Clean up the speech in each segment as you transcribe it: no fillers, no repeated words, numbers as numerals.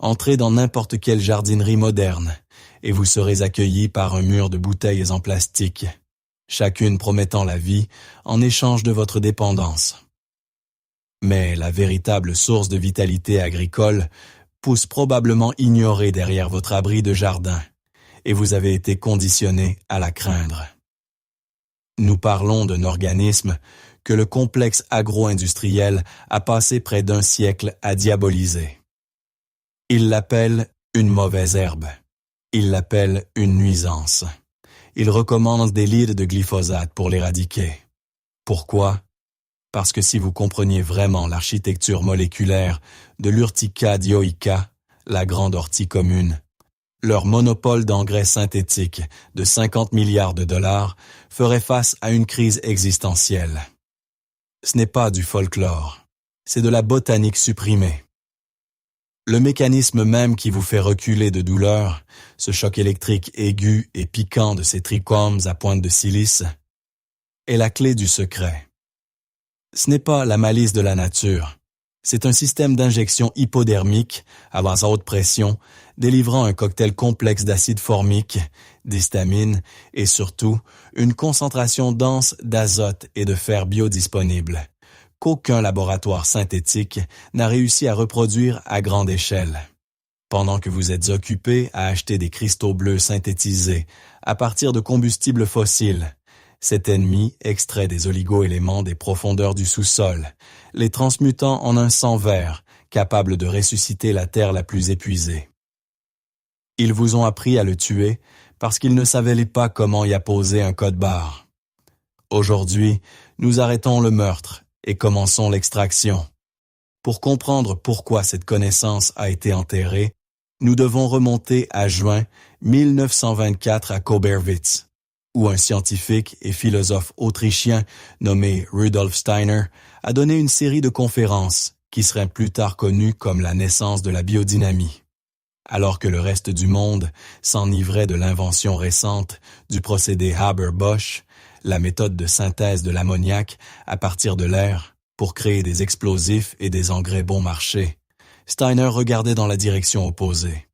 Entrez dans n'importe quelle jardinerie moderne et vous serez accueillis par un mur de bouteilles en plastique, chacune promettant la vie en échange de votre dépendance. Mais la véritable source de vitalité agricole pousse probablement ignorée derrière votre abri de jardin, et vous avez été conditionné à la craindre. Nous parlons d'un organisme que le complexe agro-industriel a passé près d'1 siècle à diaboliser. Il l'appelle une mauvaise herbe. Il l'appelle une nuisance. Il recommande des litres de glyphosate pour l'éradiquer. Pourquoi? Parce que si vous compreniez vraiment l'architecture moléculaire de l'Urtica dioica, la grande ortie commune, leur monopole d'engrais synthétiques de 50 milliards de dollars ferait face à une crise existentielle. Ce n'est pas du folklore, c'est de la botanique supprimée. Le mécanisme même qui vous fait reculer de douleur, ce choc électrique aigu et piquant de ces trichomes à pointe de silice, est la clé du secret. Ce n'est pas la malice de la nature, c'est un système d'injection hypodermique à base à haute pression, délivrant un cocktail complexe d'acide formique, d'histamine et surtout une concentration dense d'azote et de fer biodisponible, qu'aucun laboratoire synthétique n'a réussi à reproduire à grande échelle. Pendant que vous êtes occupé à acheter des cristaux bleus synthétisés à partir de combustibles fossiles, cet ennemi extrait des oligo-éléments des profondeurs du sous-sol, les transmutant en un sang vert, capable de ressusciter la terre la plus épuisée. Ils vous ont appris à le tuer parce qu'ils ne savaient pas comment y apposer un code-barre. Aujourd'hui, nous arrêtons le meurtre et commençons l'extraction. Pour comprendre pourquoi cette connaissance a été enterrée, nous devons remonter à juin 1924 à Koberwitz, où un scientifique et philosophe autrichien nommé Rudolf Steiner a donné une série de conférences qui seraient plus tard connues comme la naissance de la biodynamie. Alors que le reste du monde s'enivrait de l'invention récente du procédé Haber-Bosch, la méthode de synthèse de l'ammoniac à partir de l'air pour créer des explosifs et des engrais bon marché, Steiner regardait dans la direction opposée.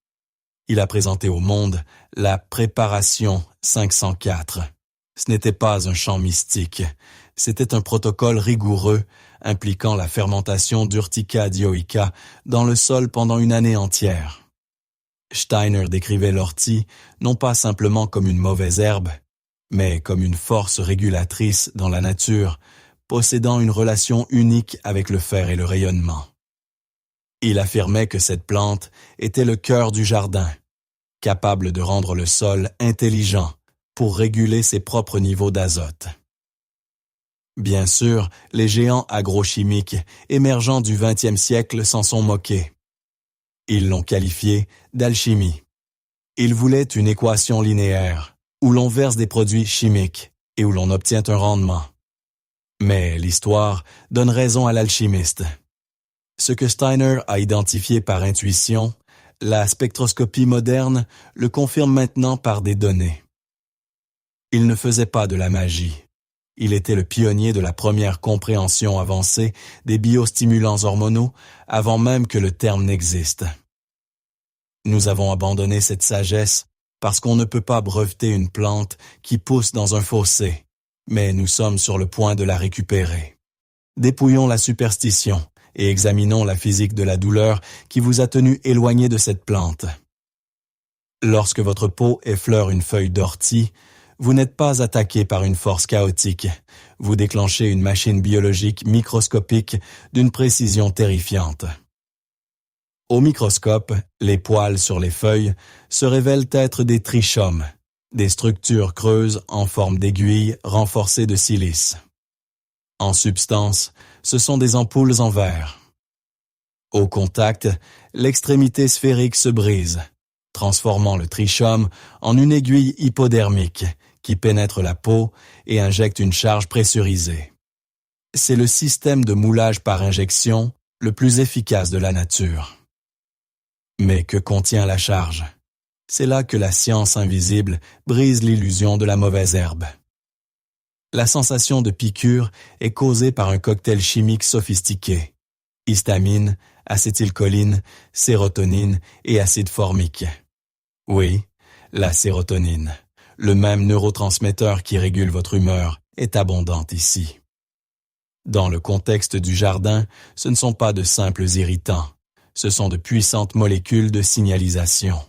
Il a présenté au monde la préparation 504. Ce n'était pas un chant mystique, c'était un protocole rigoureux impliquant la fermentation d'Urtica dioica dans le sol pendant une année entière. Steiner décrivait l'ortie non pas simplement comme une mauvaise herbe, mais comme une force régulatrice dans la nature, possédant une relation unique avec le fer et le rayonnement. Il affirmait que cette plante était le cœur du jardin, capable de rendre le sol intelligent pour réguler ses propres niveaux d'azote. Bien sûr, les géants agrochimiques émergents du XXe siècle s'en sont moqués. Ils l'ont qualifié d'alchimie. Ils voulaient une équation linéaire, où l'on verse des produits chimiques et où l'on obtient un rendement. Mais l'histoire donne raison à l'alchimiste. Ce que Steiner a identifié par intuition, la spectroscopie moderne le confirme maintenant par des données. Il ne faisait pas de la magie. Il était le pionnier de la première compréhension avancée des biostimulants hormonaux avant même que le terme n'existe. Nous avons abandonné cette sagesse parce qu'on ne peut pas breveter une plante qui pousse dans un fossé, mais nous sommes sur le point de la récupérer. Dépouillons la superstition et examinons la physique de la douleur qui vous a tenu éloigné de cette plante. Lorsque votre peau effleure une feuille d'ortie, vous n'êtes pas attaqué par une force chaotique. Vous déclenchez une machine biologique microscopique d'une précision terrifiante. Au microscope, les poils sur les feuilles se révèlent être des trichomes, des structures creuses en forme d'aiguilles renforcées de silice. En substance, ce sont des ampoules en verre. Au contact, l'extrémité sphérique se brise, transformant le trichome en une aiguille hypodermique qui pénètre la peau et injecte une charge pressurisée. C'est le système de moulage par injection le plus efficace de la nature. Mais que contient la charge? C'est là que la science invisible brise l'illusion de la mauvaise herbe. La sensation de piqûre est causée par un cocktail chimique sophistiqué. Histamine, acétylcholine, sérotonine et acide formique. Oui, la sérotonine, le même neurotransmetteur qui régule votre humeur, est abondante ici. Dans le contexte du jardin, ce ne sont pas de simples irritants, ce sont de puissantes molécules de signalisation.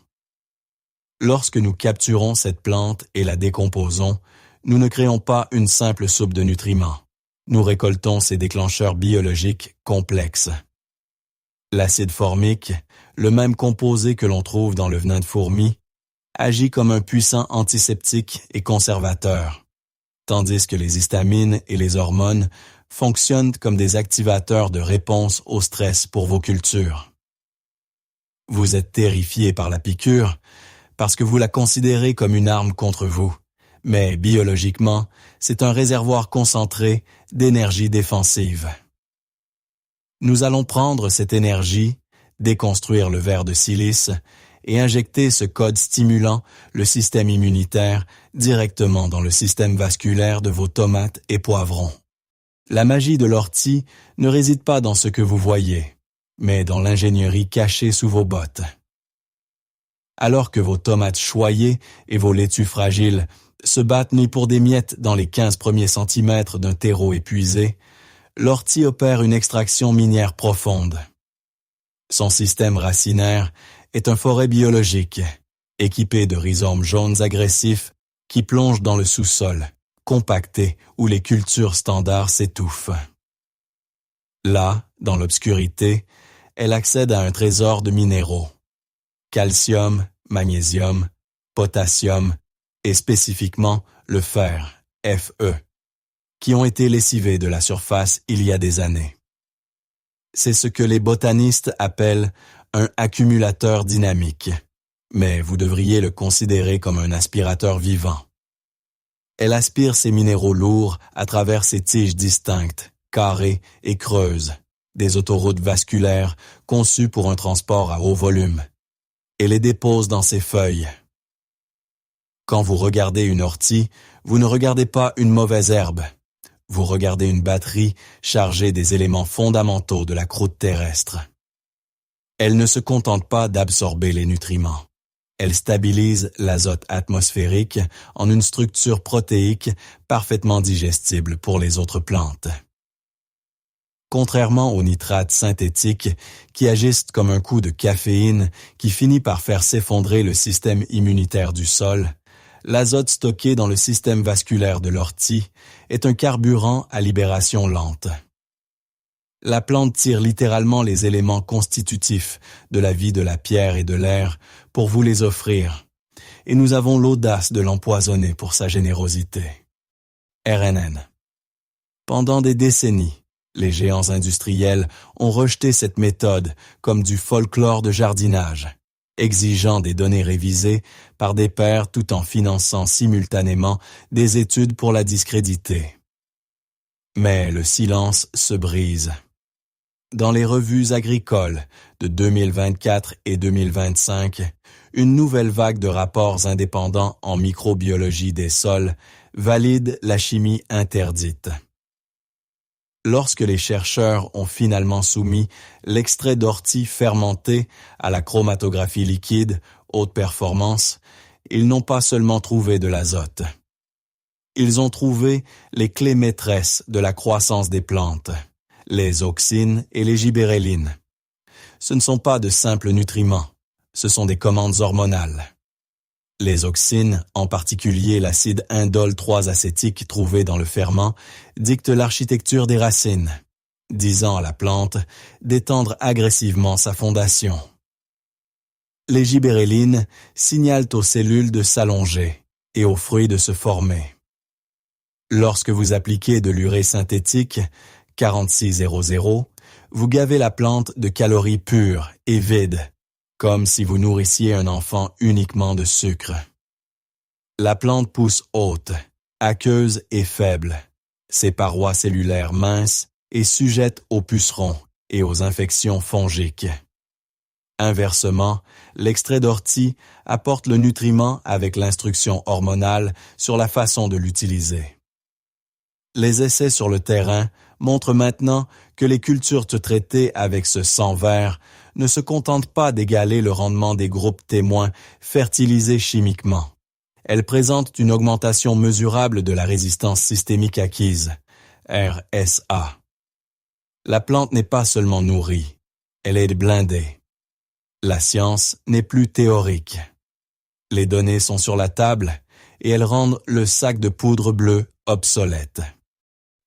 Lorsque nous capturons cette plante et la décomposons, nous ne créons pas une simple soupe de nutriments. Nous récoltons ces déclencheurs biologiques complexes. L'acide formique, le même composé que l'on trouve dans le venin de fourmi, agit comme un puissant antiseptique et conservateur, tandis que les histamines et les hormones fonctionnent comme des activateurs de réponse au stress pour vos cultures. Vous êtes terrifié par la piqûre parce que vous la considérez comme une arme contre vous, mais biologiquement, c'est un réservoir concentré d'énergie défensive. Nous allons prendre cette énergie, déconstruire le verre de silice et injecter ce code stimulant le système immunitaire directement dans le système vasculaire de vos tomates et poivrons. La magie de l'ortie ne réside pas dans ce que vous voyez, mais dans l'ingénierie cachée sous vos bottes. Alors que vos tomates choyées et vos laitues fragiles se battent nez pour des miettes dans les 15 premiers centimètres d'un terreau épuisé, l'ortie opère une extraction minière profonde. Son système racinaire est un forêt biologique, équipé de rhizomes jaunes agressifs qui plongent dans le sous-sol, compacté où les cultures standards s'étouffent. Là, dans l'obscurité, elle accède à un trésor de minéraux. Calcium, magnésium, potassium et spécifiquement le fer, Fe, qui ont été lessivés de la surface il y a des années. C'est ce que les botanistes appellent un accumulateur dynamique, mais vous devriez le considérer comme un aspirateur vivant. Elle aspire ces minéraux lourds à travers ses tiges distinctes, carrées et creuses, des autoroutes vasculaires conçues pour un transport à haut volume, et les dépose dans ses feuilles. Quand vous regardez une ortie, vous ne regardez pas une mauvaise herbe. Vous regardez une batterie chargée des éléments fondamentaux de la croûte terrestre. Elle ne se contente pas d'absorber les nutriments. Elle stabilise l'azote atmosphérique en une structure protéique parfaitement digestible pour les autres plantes. Contrairement aux nitrates synthétiques qui agissent comme un coup de caféine qui finit par faire s'effondrer le système immunitaire du sol, l'azote stocké dans le système vasculaire de l'ortie est un carburant à libération lente. La plante tire littéralement les éléments constitutifs de la vie de la pierre et de l'air pour vous les offrir, et nous avons l'audace de l'empoisonner pour sa générosité. RNN. Pendant des décennies, les géants industriels ont rejeté cette méthode comme du folklore de jardinage, exigeant des données révisées par des pairs tout en finançant simultanément des études pour la discréditer. Mais le silence se brise. Dans les revues agricoles de 2024 et 2025, une nouvelle vague de rapports indépendants en microbiologie des sols valide la chimie interdite. Lorsque les chercheurs ont finalement soumis l'extrait d'ortie fermenté à la chromatographie liquide haute performance, ils n'ont pas seulement trouvé de l'azote. Ils ont trouvé les clés maîtresses de la croissance des plantes, les auxines et les gibérellines. Ce ne sont pas de simples nutriments, ce sont des commandes hormonales. Les auxines, en particulier l'acide indole 3-acétique trouvé dans le ferment, dictent l'architecture des racines, disant à la plante d'étendre agressivement sa fondation. Les gibérellines signalent aux cellules de s'allonger et aux fruits de se former. Lorsque vous appliquez de l'urée synthétique, 4600, vous gavez la plante de calories pures et vides, comme si vous nourrissiez un enfant uniquement de sucre. La plante pousse haute, aqueuse et faible, ses parois cellulaires minces et sujettes aux pucerons et aux infections fongiques. Inversement, l'extrait d'ortie apporte le nutriment avec l'instruction hormonale sur la façon de l'utiliser. Les essais sur le terrain montrent maintenant que les cultures traitées avec ce sang vert ne se contentent pas d'égaler le rendement des groupes témoins fertilisés chimiquement. Elles présentent une augmentation mesurable de la résistance systémique acquise, RSA. La plante n'est pas seulement nourrie, elle est blindée. La science n'est plus théorique. Les données sont sur la table et elles rendent le sac de poudre bleue obsolète.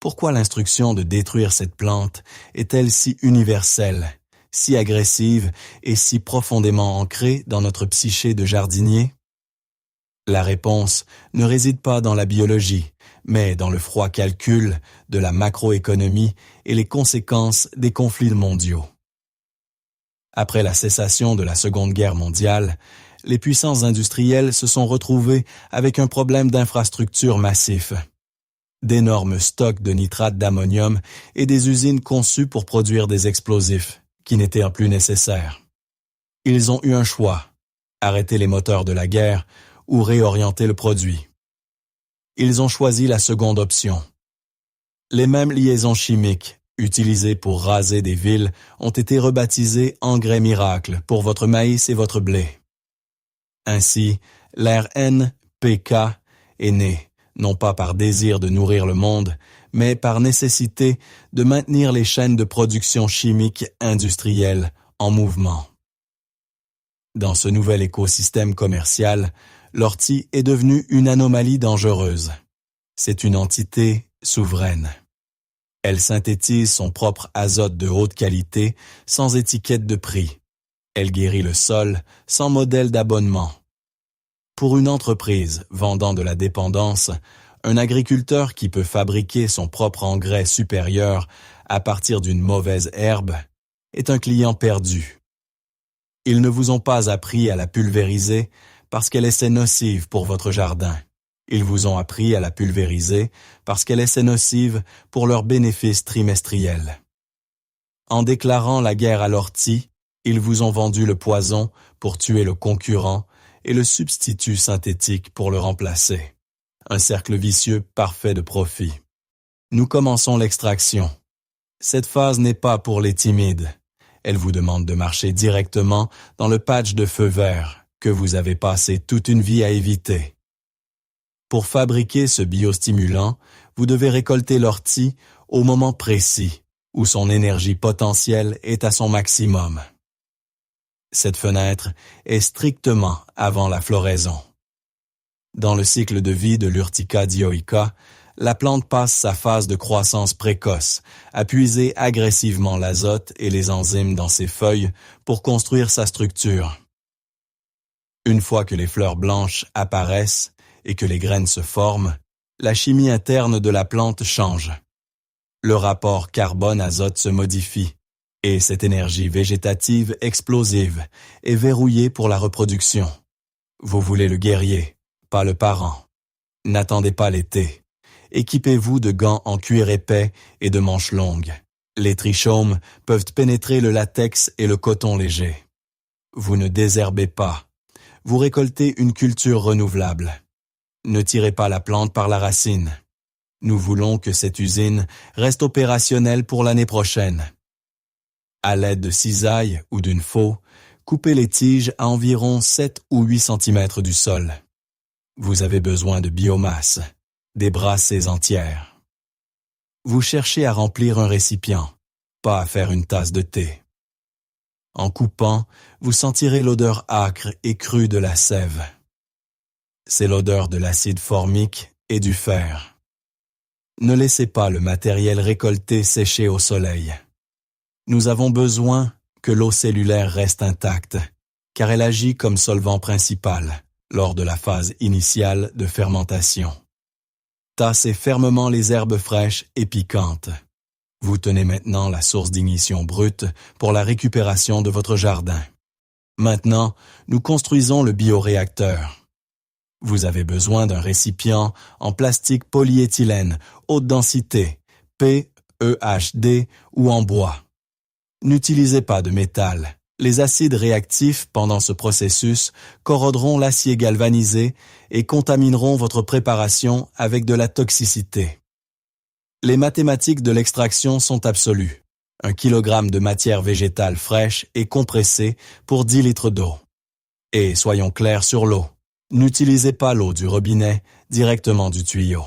Pourquoi l'instruction de détruire cette plante est-elle si universelle, si agressive et si profondément ancrée dans notre psyché de jardinier? La réponse ne réside pas dans la biologie, mais dans le froid calcul de la macroéconomie et les conséquences des conflits mondiaux. Après la cessation de la Seconde Guerre mondiale, les puissances industrielles se sont retrouvées avec un problème d'infrastructure massif. D'énormes stocks de nitrate d'ammonium et des usines conçues pour produire des explosifs, qui n'étaient plus nécessaires. Ils ont eu un choix, arrêter les moteurs de la guerre ou réorienter le produit. Ils ont choisi la seconde option. Les mêmes liaisons chimiques, utilisées pour raser des villes, ont été rebaptisées engrais miracles pour votre maïs et votre blé. Ainsi, l'ère NPK est née, non pas par désir de nourrir le monde, mais par nécessité de maintenir les chaînes de production chimique industrielle en mouvement. Dans ce nouvel écosystème commercial, l'ortie est devenue une anomalie dangereuse. C'est une entité souveraine. Elle synthétise son propre azote de haute qualité sans étiquette de prix. Elle guérit le sol sans modèle d'abonnement. Pour une entreprise vendant de la dépendance, un agriculteur qui peut fabriquer son propre engrais supérieur à partir d'une mauvaise herbe est un client perdu. Ils ne vous ont pas appris à la pulvériser parce qu'elle est nocive pour votre jardin. Ils vous ont appris à la pulvériser parce qu'elle est nocive pour leurs bénéfices trimestriels. En déclarant la guerre à l'ortie, ils vous ont vendu le poison pour tuer le concurrent et le substitut synthétique pour le remplacer. Un cercle vicieux parfait de profit. Nous commençons l'extraction. Cette phase n'est pas pour les timides. Elle vous demande de marcher directement dans le patch de feu vert que vous avez passé toute une vie à éviter. Pour fabriquer ce biostimulant, vous devez récolter l'ortie au moment précis où son énergie potentielle est à son maximum. Cette fenêtre est strictement avant la floraison. Dans le cycle de vie de l'Urtica dioica, la plante passe sa phase de croissance précoce, à puiser agressivement l'azote et les enzymes dans ses feuilles pour construire sa structure. Une fois que les fleurs blanches apparaissent et que les graines se forment, la chimie interne de la plante change. Le rapport carbone-azote se modifie, et cette énergie végétative explosive est verrouillée pour la reproduction. Vous voulez le guerrier, pas le parent. N'attendez pas l'été. Équipez-vous de gants en cuir épais et de manches longues. Les trichomes peuvent pénétrer le latex et le coton léger. Vous ne désherbez pas. Vous récoltez une culture renouvelable. Ne tirez pas la plante par la racine. Nous voulons que cette usine reste opérationnelle pour l'année prochaine. À l'aide de cisailles ou d'une faux, coupez les tiges à environ 7 ou 8 cm du sol. Vous avez besoin de biomasse, des brassées entières. Vous cherchez à remplir un récipient, pas à faire une tasse de thé. En coupant, vous sentirez l'odeur âcre et crue de la sève. C'est l'odeur de l'acide formique et du fer. Ne laissez pas le matériel récolté sécher au soleil. Nous avons besoin que l'eau cellulaire reste intacte, car elle agit comme solvant principal lors de la phase initiale de fermentation. Tassez fermement les herbes fraîches et piquantes. Vous tenez maintenant la source d'ignition brute pour la récupération de votre jardin. Maintenant, nous construisons le bioréacteur. Vous avez besoin d'un récipient en plastique polyéthylène, haute densité, PEHD ou en bois. N'utilisez pas de métal. Les acides réactifs pendant ce processus corroderont l'acier galvanisé et contamineront votre préparation avec de la toxicité. Les mathématiques de l'extraction sont absolues. 1 kilogramme de matière végétale fraîche est compressé pour 10 litres d'eau. Et soyons clairs sur l'eau. N'utilisez pas l'eau du robinet directement du tuyau.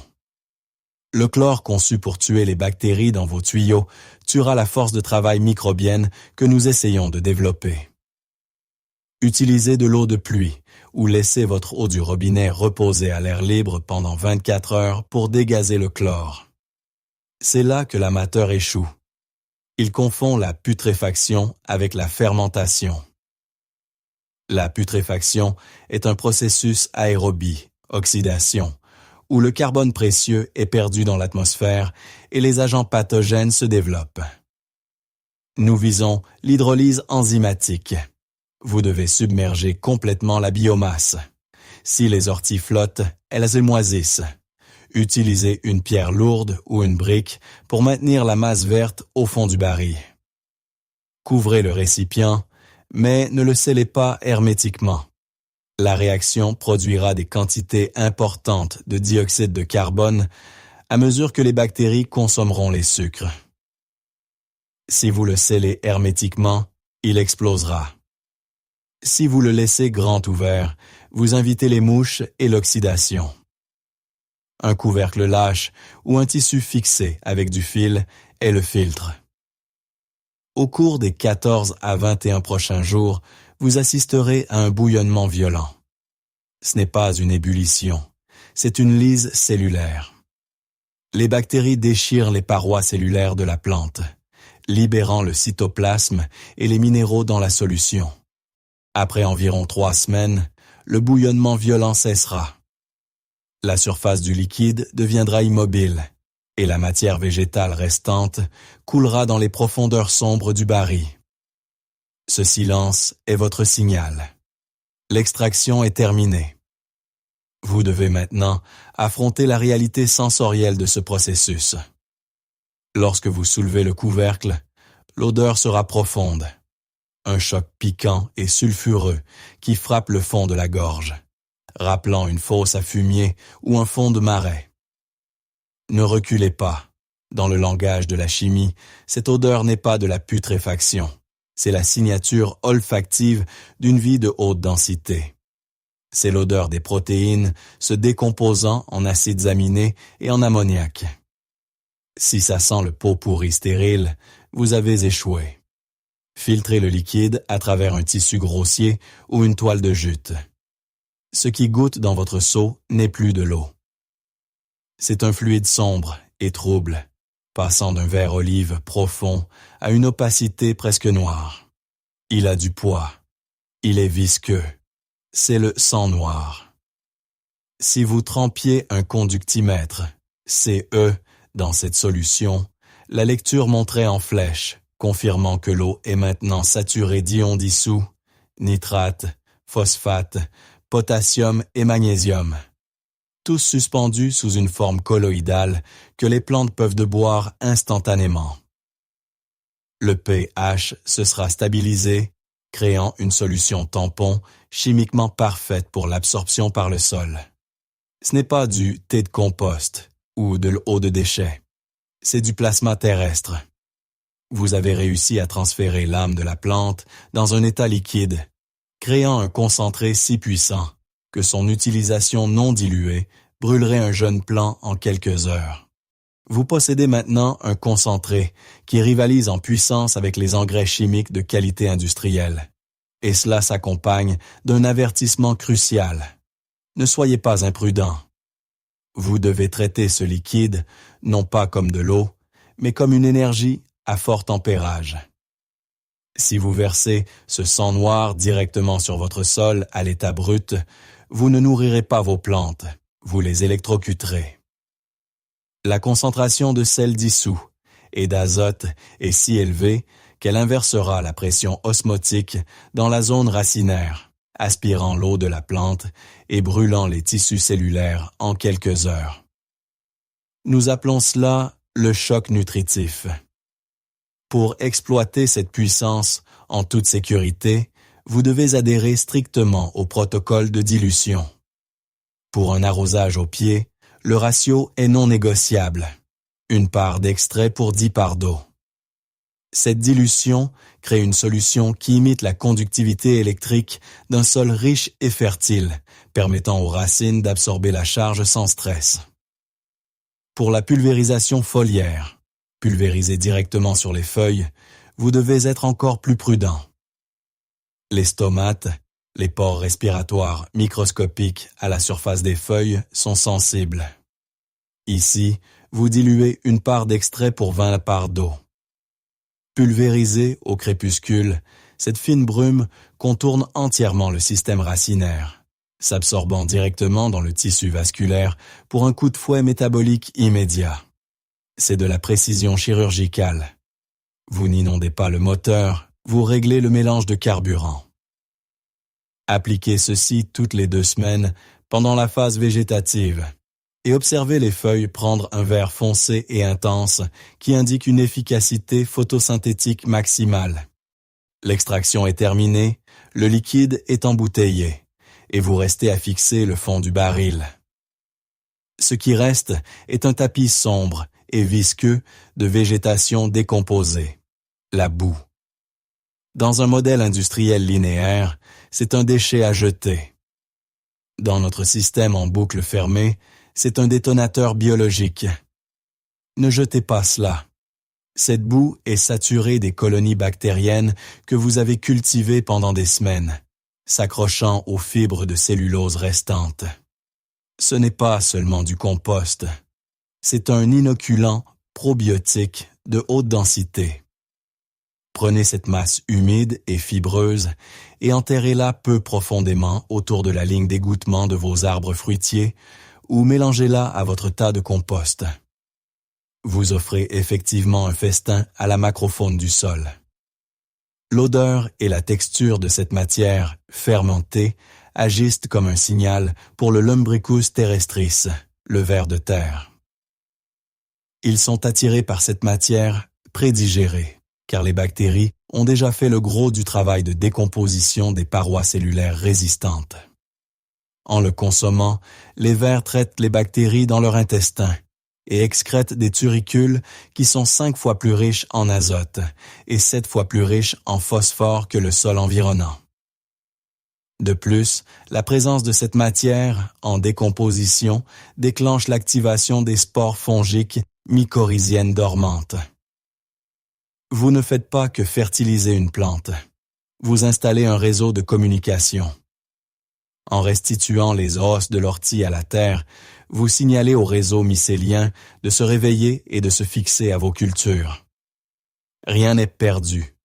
Le chlore conçu pour tuer les bactéries dans vos tuyaux tuera la force de travail microbienne que nous essayons de développer. Utilisez de l'eau de pluie ou laissez votre eau du robinet reposer à l'air libre pendant 24 heures pour dégazer le chlore. C'est là que l'amateur échoue. Il confond la putréfaction avec la fermentation. La putréfaction est un processus aérobie, oxydation, où le carbone précieux est perdu dans l'atmosphère et les agents pathogènes se développent. Nous visons l'hydrolyse enzymatique. Vous devez submerger complètement la biomasse. Si les orties flottent, elles émoisissent. Utilisez une pierre lourde ou une brique pour maintenir la masse verte au fond du baril. Couvrez le récipient, mais ne le scellez pas hermétiquement. La réaction produira des quantités importantes de dioxyde de carbone à mesure que les bactéries consommeront les sucres. Si vous le scellez hermétiquement, il explosera. Si vous le laissez grand ouvert, vous invitez les mouches et l'oxydation. Un couvercle lâche ou un tissu fixé avec du fil est le filtre. Au cours des 14 à 21 prochains jours, vous assisterez à un bouillonnement violent. Ce n'est pas une ébullition, c'est une lyse cellulaire. Les bactéries déchirent les parois cellulaires de la plante, libérant le cytoplasme et les minéraux dans la solution. Après environ 3 semaines, le bouillonnement violent cessera. La surface du liquide deviendra immobile et la matière végétale restante coulera dans les profondeurs sombres du baril. Ce silence est votre signal. L'extraction est terminée. Vous devez maintenant affronter la réalité sensorielle de ce processus. Lorsque vous soulevez le couvercle, l'odeur sera profonde. Un choc piquant et sulfureux qui frappe le fond de la gorge, rappelant une fosse à fumier ou un fond de marais. Ne reculez pas. Dans le langage de la chimie, cette odeur n'est pas de la putréfaction. C'est la signature olfactive d'une vie de haute densité. C'est l'odeur des protéines se décomposant en acides aminés et en ammoniac. Si ça sent le pot pourri stérile, vous avez échoué. Filtrez le liquide à travers un tissu grossier ou une toile de jute. Ce qui goûte dans votre seau n'est plus de l'eau. C'est un fluide sombre et trouble, passant d'un vert olive profond à une opacité presque noire. Il a du poids. Il est visqueux. C'est le sang noir. Si vous trempiez un conductimètre, CE, dans cette solution, la lecture monterait en flèche, confirmant que l'eau est maintenant saturée d'ions dissous, nitrate, phosphate, potassium et magnésium, tous suspendus sous une forme colloïdale que les plantes peuvent de boire instantanément. Le pH se sera stabilisé, créant une solution tampon chimiquement parfaite pour l'absorption par le sol. Ce n'est pas du thé de compost ou de l'eau de déchets, c'est du plasma terrestre. Vous avez réussi à transférer l'âme de la plante dans un état liquide, créant un concentré si puissant que son utilisation non diluée brûlerait un jeune plant en quelques heures. Vous possédez maintenant un concentré qui rivalise en puissance avec les engrais chimiques de qualité industrielle. Et cela s'accompagne d'un avertissement crucial. Ne soyez pas imprudent. Vous devez traiter ce liquide non pas comme de l'eau, mais comme une énergie à fort tempérage. Si vous versez ce sang noir directement sur votre sol à l'état brut, vous ne nourrirez pas vos plantes, vous les électrocuterez. La concentration de sel dissous et d'azote est si élevée qu'elle inversera la pression osmotique dans la zone racinaire, aspirant l'eau de la plante et brûlant les tissus cellulaires en quelques heures. Nous appelons cela le choc nutritif. Pour exploiter cette puissance en toute sécurité, vous devez adhérer strictement au protocole de dilution. Pour un arrosage au pied, le ratio est non négociable. Une part d'extrait pour 10 parts d'eau. Cette dilution crée une solution qui imite la conductivité électrique d'un sol riche et fertile, permettant aux racines d'absorber la charge sans stress. Pour la pulvérisation foliaire, pulvérisée directement sur les feuilles, vous devez être encore plus prudent. Les stomates, les pores respiratoires microscopiques à la surface des feuilles sont sensibles. Ici, vous diluez une part d'extrait pour 20 parts d'eau. Pulvérisée au crépuscule, cette fine brume contourne entièrement le système racinaire, s'absorbant directement dans le tissu vasculaire pour un coup de fouet métabolique immédiat. C'est de la précision chirurgicale. Vous n'inondez pas le moteur, vous réglez le mélange de carburant. Appliquez ceci toutes les 2 semaines pendant la phase végétative et observez les feuilles prendre un vert foncé et intense qui indique une efficacité photosynthétique maximale. L'extraction est terminée, le liquide est embouteillé et vous restez à fixer le fond du baril. Ce qui reste est un tapis sombre et visqueux de végétation décomposée, la boue. Dans un modèle industriel linéaire, c'est un déchet à jeter. Dans notre système en boucle fermée, c'est un détonateur biologique. Ne jetez pas cela. Cette boue est saturée des colonies bactériennes que vous avez cultivées pendant des semaines, s'accrochant aux fibres de cellulose restantes. Ce n'est pas seulement du compost. C'est un inoculant probiotique de haute densité. Prenez cette masse humide et fibreuse et enterrez-la peu profondément autour de la ligne d'égouttement de vos arbres fruitiers ou mélangez-la à votre tas de compost. Vous offrez effectivement un festin à la macrofaune du sol. L'odeur et la texture de cette matière fermentée agissent comme un signal pour le Lumbricus terrestris, le ver de terre. Ils sont attirés par cette matière prédigérée, car les bactéries ont déjà fait le gros du travail de décomposition des parois cellulaires résistantes. En le consommant, les vers traitent les bactéries dans leur intestin et excrètent des turicules qui sont 5 fois plus riches en azote et 7 fois plus riches en phosphore que le sol environnant. De plus, la présence de cette matière en décomposition déclenche l'activation des spores fongiques mycorhiziennes dormantes. Vous ne faites pas que fertiliser une plante. Vous installez un réseau de communication. En restituant les os de l'ortie à la terre, vous signalez au réseau mycélien de se réveiller et de se fixer à vos cultures. Rien n'est perdu.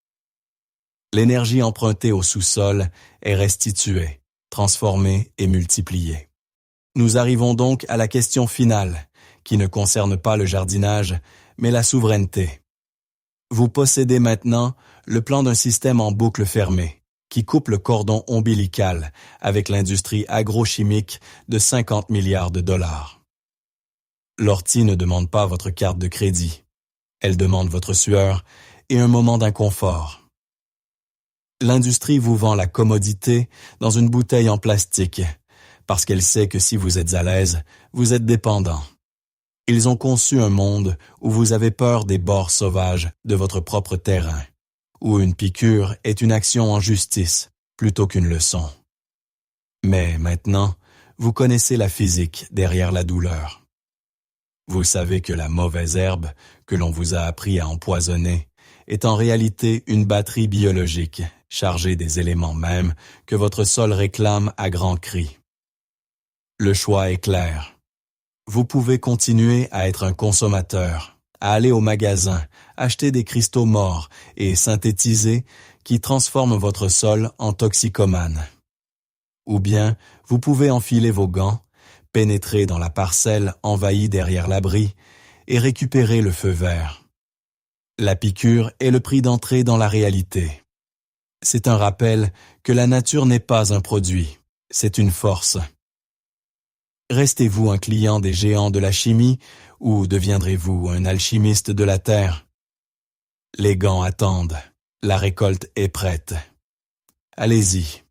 L'énergie empruntée au sous-sol est restituée, transformée et multipliée. Nous arrivons donc à la question finale, qui ne concerne pas le jardinage, mais la souveraineté. Vous possédez maintenant le plan d'un système en boucle fermée, qui coupe le cordon ombilical avec l'industrie agrochimique de 50 milliards de dollars. L'ortie ne demande pas votre carte de crédit. Elle demande votre sueur et un moment d'inconfort. L'industrie vous vend la commodité dans une bouteille en plastique, parce qu'elle sait que si vous êtes à l'aise, vous êtes dépendant. Ils ont conçu un monde où vous avez peur des bords sauvages de votre propre terrain, où une piqûre est une action en justice plutôt qu'une leçon. Mais maintenant, vous connaissez la physique derrière la douleur. Vous savez que la mauvaise herbe que l'on vous a appris à empoisonner est en réalité une batterie biologique chargée des éléments mêmes que votre sol réclame à grands cris. Le choix est clair. Vous pouvez continuer à être un consommateur, à aller au magasin, acheter des cristaux morts et synthétisés qui transforment votre sol en toxicomane. Ou bien, vous pouvez enfiler vos gants, pénétrer dans la parcelle envahie derrière l'abri et récupérer le feu vert. La piqûre est le prix d'entrée dans la réalité. C'est un rappel que la nature n'est pas un produit, c'est une force. Restez-vous un client des géants de la chimie ou deviendrez-vous un alchimiste de la terre? Les gants attendent, la récolte est prête. Allez-y.